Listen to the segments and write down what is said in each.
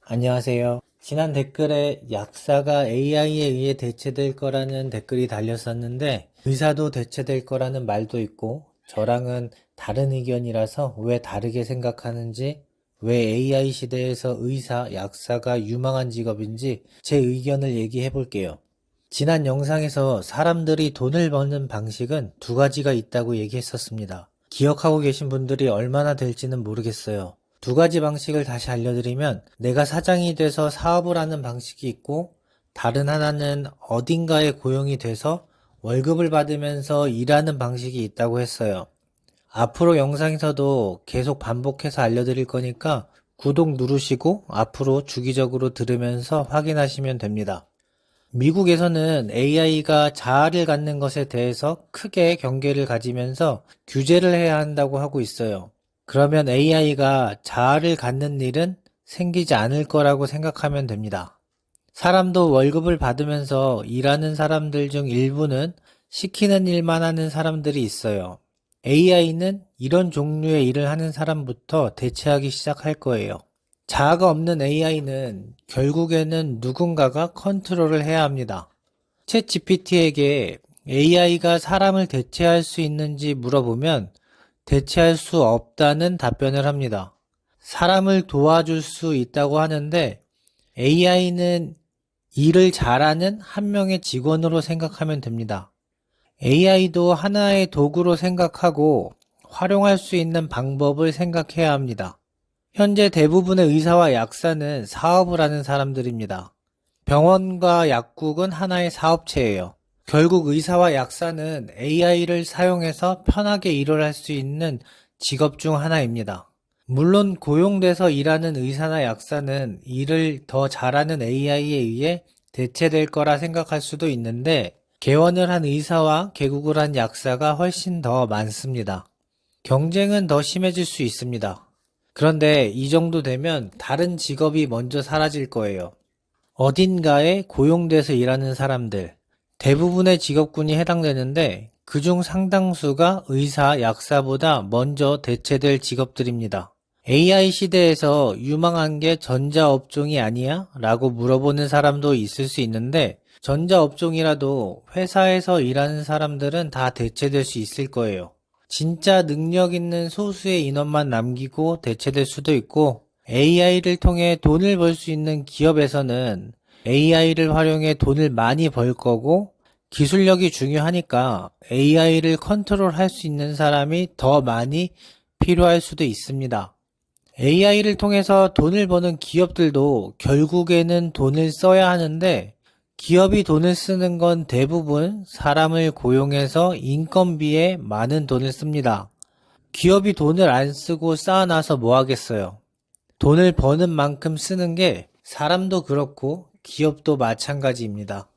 안녕하세요. 지난 댓글에 약사가 AI에 의해 대체될 거라는 댓글이 달렸었는데 의사도 대체될 거라는 말도 있고 저랑은 다른 의견이라서 왜 다르게 생각하는지 왜 AI 시대에서 의사, 약사가 유망한 직업인지 제 의견을 얘기해 볼게요. 지난 영상에서 사람들이 돈을 버는 방식은 두 가지가 있다고 얘기했었습니다. 기억하고 계신 분들이 얼마나 될지는 모르겠어요. 두 가지 방식을 다시 알려드리면 내가 사장이 돼서 사업을 하는 방식이 있고 다른 하나는 어딘가에 고용이 돼서 월급을 받으면서 일하는 방식이 있다고 했어요. 앞으로 영상에서도 계속 반복해서 알려드릴 거니까 구독 누르시고 앞으로 주기적으로 들으면서 확인하시면 됩니다. 미국에서는 AI가 자아를 갖는 것에 대해서 크게 경계를 가지면서 규제를 해야 한다고 하고 있어요. 그러면 AI가 자아를 갖는 일은 생기지 않을 거라고 생각하면 됩니다. 사람도 월급을 받으면서 일하는 사람들 중 일부는 시키는 일만 하는 사람들이 있어요. AI는 이런 종류의 일을 하는 사람부터 대체하기 시작할 거예요. 자아가 없는 AI는 결국에는 누군가가 컨트롤을 해야 합니다. 챗 GPT에게 AI가 사람을 대체할 수 있는지 물어보면 대체할 수 없다는 답변을 합니다. 사람을 도와줄 수 있다고 하는데 AI는 일을 잘하는 한 명의 직원으로 생각하면 됩니다. AI도 하나의 도구로 생각하고 활용할 수 있는 방법을 생각해야 합니다. 현재 대부분의 의사와 약사는 사업을 하는 사람들입니다. 병원과 약국은 하나의 사업체예요. 결국 의사와 약사는 AI를 사용해서 편하게 일을 할 수 있는 직업 중 하나입니다. 물론 고용돼서 일하는 의사나 약사는 일을 더 잘하는 AI에 의해 대체될 거라 생각할 수도 있는데 개원을 한 의사와 개국을 한 약사가 훨씬 더 많습니다. 경쟁은 더 심해질 수 있습니다. 그런데 이 정도 되면 다른 직업이 먼저 사라질 거예요. 어딘가에 고용돼서 일하는 사람들, 대부분의 직업군이 해당되는데 그중 상당수가 의사, 약사보다 먼저 대체될 직업들입니다. AI 시대에서 유망한 게 전자업종이 아니야? 라고 물어보는 사람도 있을 수 있는데 전자업종이라도 회사에서 일하는 사람들은 다 대체될 수 있을 거예요. 진짜 능력 있는 소수의 인원만 남기고 대체될 수도 있고 AI를 통해 돈을 벌 수 있는 기업에서는 AI를 활용해 돈을 많이 벌 거고 기술력이 중요하니까 AI를 컨트롤할 수 있는 사람이 더 많이 필요할 수도 있습니다. AI를 통해서 돈을 버는 기업들도 결국에는 돈을 써야 하는데 기업이 돈을 쓰는 건 대부분 사람을 고용해서 인건비에 많은 돈을 씁니다. 기업이 돈을 안 쓰고 쌓아놔서 뭐 하겠어요? 돈을 버는 만큼 쓰는 게 사람도 그렇고 기업도 마찬가지입니다.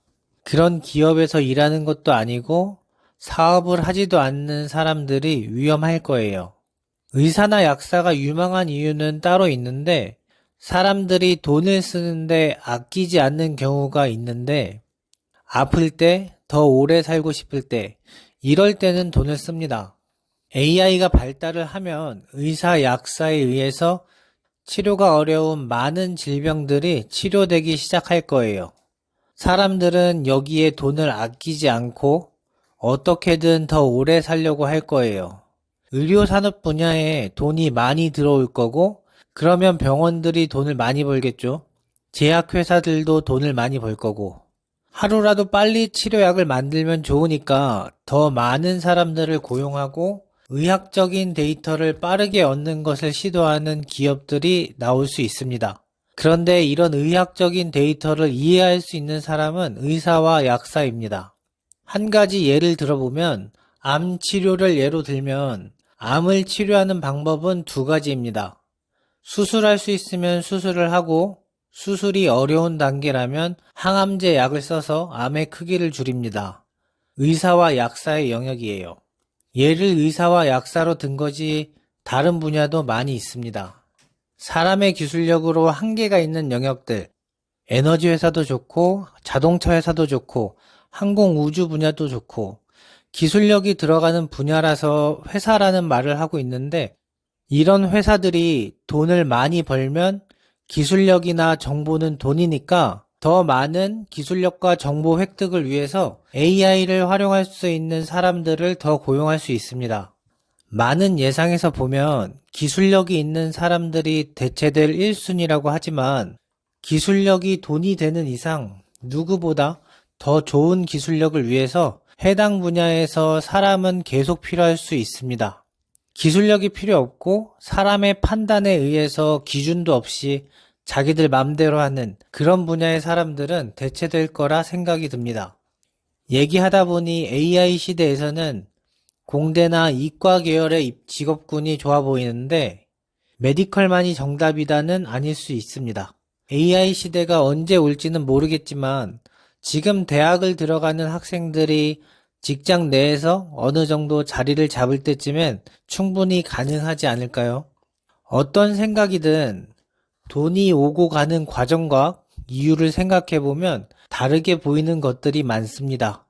그런 기업에서 일하는 것도 아니고 사업을 하지도 않는 사람들이 위험할 거예요. 의사나 약사가 유망한 이유는 따로 있는데 사람들이 돈을 쓰는데 아끼지 않는 경우가 있는데 아플 때, 더 오래 살고 싶을 때, 이럴 때는 돈을 씁니다. AI가 발달을 하면 의사, 약사에 의해서 치료가 어려운 많은 질병들이 치료되기 시작할 거예요. 사람들은 여기에 돈을 아끼지 않고 어떻게든 더 오래 살려고 할 거예요. 의료산업 분야에 돈이 많이 들어올 거고 그러면 병원들이 돈을 많이 벌겠죠. 제약회사들도 돈을 많이 벌 거고 하루라도 빨리 치료약을 만들면 좋으니까 더 많은 사람들을 고용하고 의학적인 데이터를 빠르게 얻는 것을 시도하는 기업들이 나올 수 있습니다. 그런데 이런 의학적인 데이터를 이해할 수 있는 사람은 의사와 약사입니다. 한 가지 예를 들어보면 암 치료를 예로 들면 암을 치료하는 방법은 두 가지입니다. 수술할 수 있으면 수술을 하고 수술이 어려운 단계라면 항암제 약을 써서 암의 크기를 줄입니다. 의사와 약사의 영역이에요. 예를 의사와 약사로 든 거지 다른 분야도 많이 있습니다. 사람의 기술력으로 한계가 있는 영역들, 에너지 회사도 좋고 자동차 회사도 좋고 항공 우주 분야도 좋고 기술력이 들어가는 분야라서 회사라는 말을 하고 있는데 이런 회사들이 돈을 많이 벌면 기술력이나 정보는 돈이니까 더 많은 기술력과 정보 획득을 위해서 AI를 활용할 수 있는 사람들을 더 고용할 수 있습니다. 많은 예상에서 보면 기술력이 있는 사람들이 대체될 1순위라고 하지만 기술력이 돈이 되는 이상 누구보다 더 좋은 기술력을 위해서 해당 분야에서 사람은 계속 필요할 수 있습니다. 기술력이 필요 없고 사람의 판단에 의해서 기준도 없이 자기들 맘대로 하는 그런 분야의 사람들은 대체될 거라 생각이 듭니다. 얘기하다 보니 AI 시대에서는 공대나 이과 계열의 직업군이 좋아 보이는데 메디컬만이 정답이다는 아닐 수 있습니다. AI 시대가 언제 올지는 모르겠지만 지금 대학을 들어가는 학생들이 직장 내에서 어느 정도 자리를 잡을 때쯤엔 충분히 가능하지 않을까요? 어떤 생각이든 돈이 오고 가는 과정과 이유를 생각해보면 다르게 보이는 것들이 많습니다.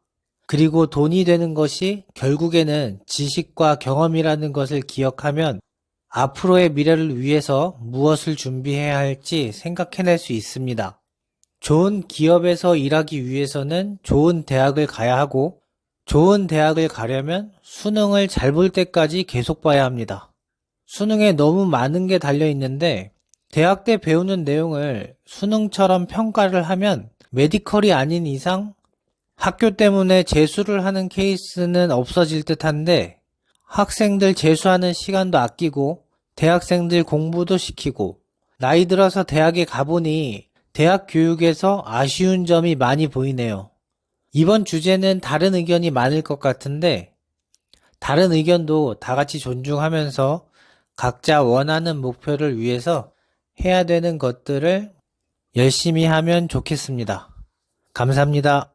그리고 돈이 되는 것이 결국에는 지식과 경험이라는 것을 기억하면 앞으로의 미래를 위해서 무엇을 준비해야 할지 생각해낼 수 있습니다. 좋은 기업에서 일하기 위해서는 좋은 대학을 가야 하고 좋은 대학을 가려면 수능을 잘 볼 때까지 계속 봐야 합니다. 수능에 너무 많은 게 달려 있는데 대학 때 배우는 내용을 수능처럼 평가를 하면 메디컬이 아닌 이상 학교 때문에 재수를 하는 케이스는 없어질 듯한데 학생들 재수하는 시간도 아끼고 대학생들 공부도 시키고 나이 들어서 대학에 가보니 대학 교육에서 아쉬운 점이 많이 보이네요. 이번 주제는 다른 의견이 많을 것 같은데 다른 의견도 다 같이 존중하면서 각자 원하는 목표를 위해서 해야 되는 것들을 열심히 하면 좋겠습니다. 감사합니다.